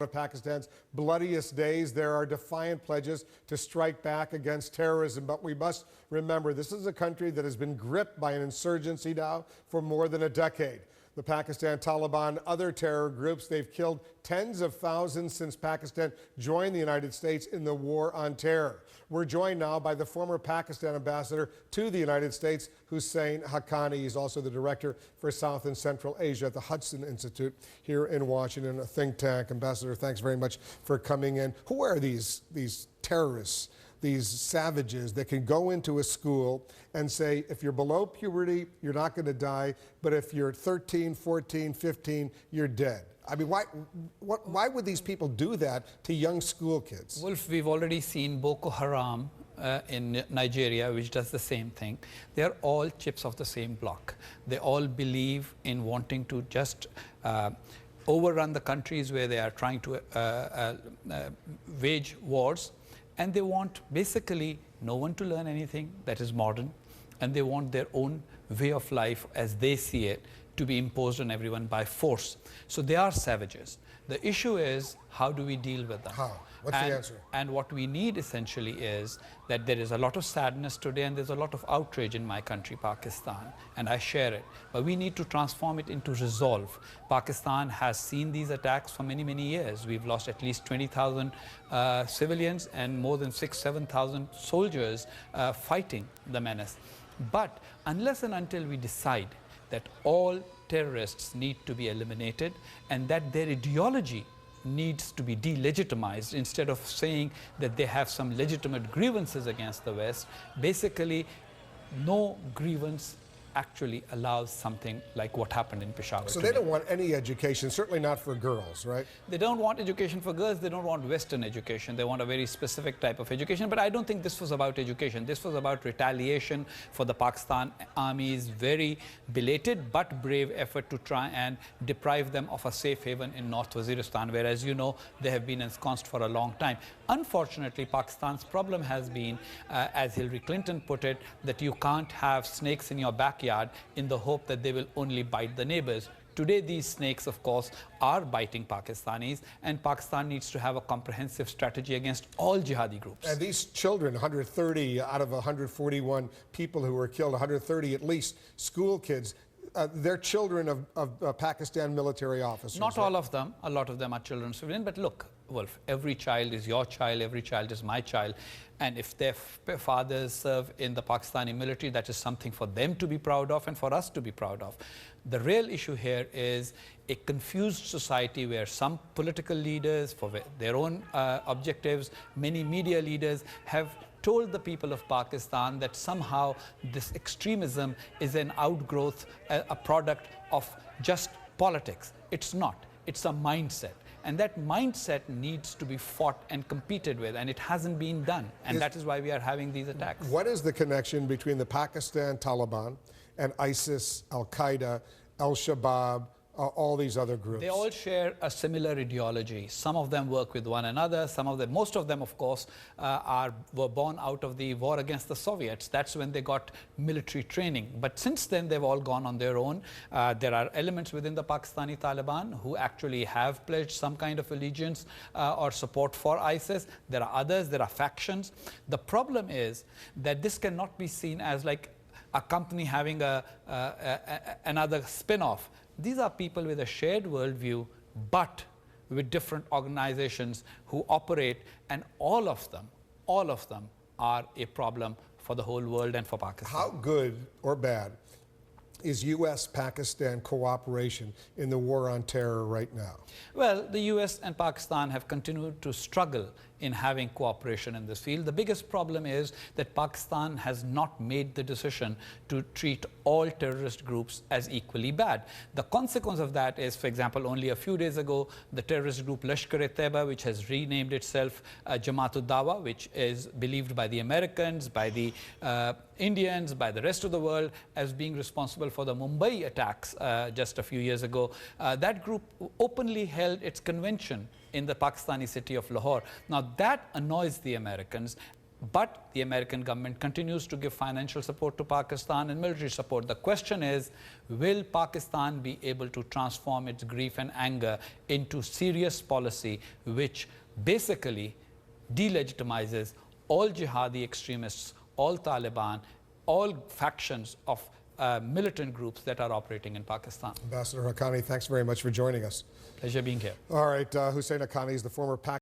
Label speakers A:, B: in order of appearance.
A: Of Pakistan's bloodiest days, there are defiant pledges to strike back against terrorism. But we must remember, this is a country that has been gripped by an insurgency now for more than a decade. The Pakistan Taliban, other terror groups, they've killed tens of thousands since Pakistan joined the United States in the war on terror. We're joined now by the former Pakistan Ambassador to the United States, Husain Haqqani. He's also the Director for South and Central Asia at the Hudson Institute here in Washington, a think tank. Ambassador, thanks very much for coming in. Who are these terrorists, these savages that can go into a school and say, if you're below puberty, you're not going to die, but if you're 13, 14, 15, you're dead? I mean, why would these people do that to young school kids?
B: Wolf, we've already seen Boko Haram in Nigeria, which does the same thing. They're all chips of the same block. They all believe in wanting to just overrun the countries where they are trying to wage wars. And they want basically no one to learn anything that is modern, and they want their own way of life as they see it to be imposed on everyone by force. So they are savages. The issue is, how do we deal with them?
A: How? What's the answer?
B: And what we need essentially is that there is a lot of sadness today and there's a lot of outrage in my country, Pakistan, and I share it. But we need to transform it into resolve. Pakistan has seen these attacks for many, many years. We've lost at least 20,000 civilians and more than 7,000 soldiers fighting the menace. But unless and until we decide that all terrorists need to be eliminated and that their ideology needs to be delegitimized, instead of saying that they have some legitimate grievances against the West, basically no grievance actually allows something like what happened in Peshawar.
A: So they don't want any education, certainly not for girls, right?
B: They don't want education for girls, they don't want Western education, they want a very specific type of education. But I don't think this was about education, this was about retaliation for the Pakistan Army's very belated but brave effort to try and deprive them of a safe haven in North Waziristan, where, as you know, they have been ensconced for a long time. Unfortunately, Pakistan's problem has been, as Hillary Clinton put it, that you can't have snakes in your backyard in the hope that they will only bite the neighbors. Today, these snakes, of course, are biting Pakistanis, and Pakistan needs to have a comprehensive strategy against all jihadi groups.
A: And these children, 130 out of 141 people who were killed, 130 at least, school kids, they're children of Pakistan military officers.
B: Not all of them. A lot of them are children of civilians. But look, Wolf, every child is your child, every child is my child. And if their fathers serve in the Pakistani military, that is something for them to be proud of and for us to be proud of. The real issue here is a confused society where some political leaders, for their own objectives, many media leaders have told the people of Pakistan that somehow this extremism is an outgrowth, a product of just politics. It's not. It's a mindset. And that mindset needs to be fought and competed with, and it hasn't been done. And that is why we are having these attacks.
A: What is the connection between the Pakistan Taliban and ISIS, Al-Qaeda, Al-Shabaab, all these other groups?
B: They all share a similar ideology. Some of them work with one another. Most of them, of course, were born out of the war against the Soviets. That's when they got military training. But since then, they've all gone on their own. There are elements within the Pakistani Taliban who actually have pledged some kind of allegiance or support for ISIS. There are others. There are factions. The problem is that this cannot be seen as like a company having another spin-off. These are people with a shared worldview, but with different organizations who operate, and all of them are a problem for the whole world and for Pakistan.
A: How good or bad is U.S.-Pakistan cooperation in the war on terror right now?
B: Well, the U.S. and Pakistan have continued to struggle in having cooperation in this field. The biggest problem is that Pakistan has not made the decision to treat all terrorist groups as equally bad. The consequence of that is, for example, only a few days ago, the terrorist group Lashkar-e-Taiba, which has renamed itself Jamaat-ud-Dawa, which is believed by the Americans, by the Indians, by the rest of the world as being responsible for the Mumbai attacks just a few years ago. That group openly held its convention in the Pakistani city of Lahore. Now that annoys the Americans, But the American government continues to give financial support to Pakistan and military support. The question is, will Pakistan be able to transform its grief and anger into serious policy which basically delegitimizes all jihadi extremists, all Taliban, all factions of militant groups that are operating in Pakistan?
A: Ambassador Haqqani, thanks very much for joining us.
B: Pleasure being here.
A: All right, Husain Haqqani is the former Pakistani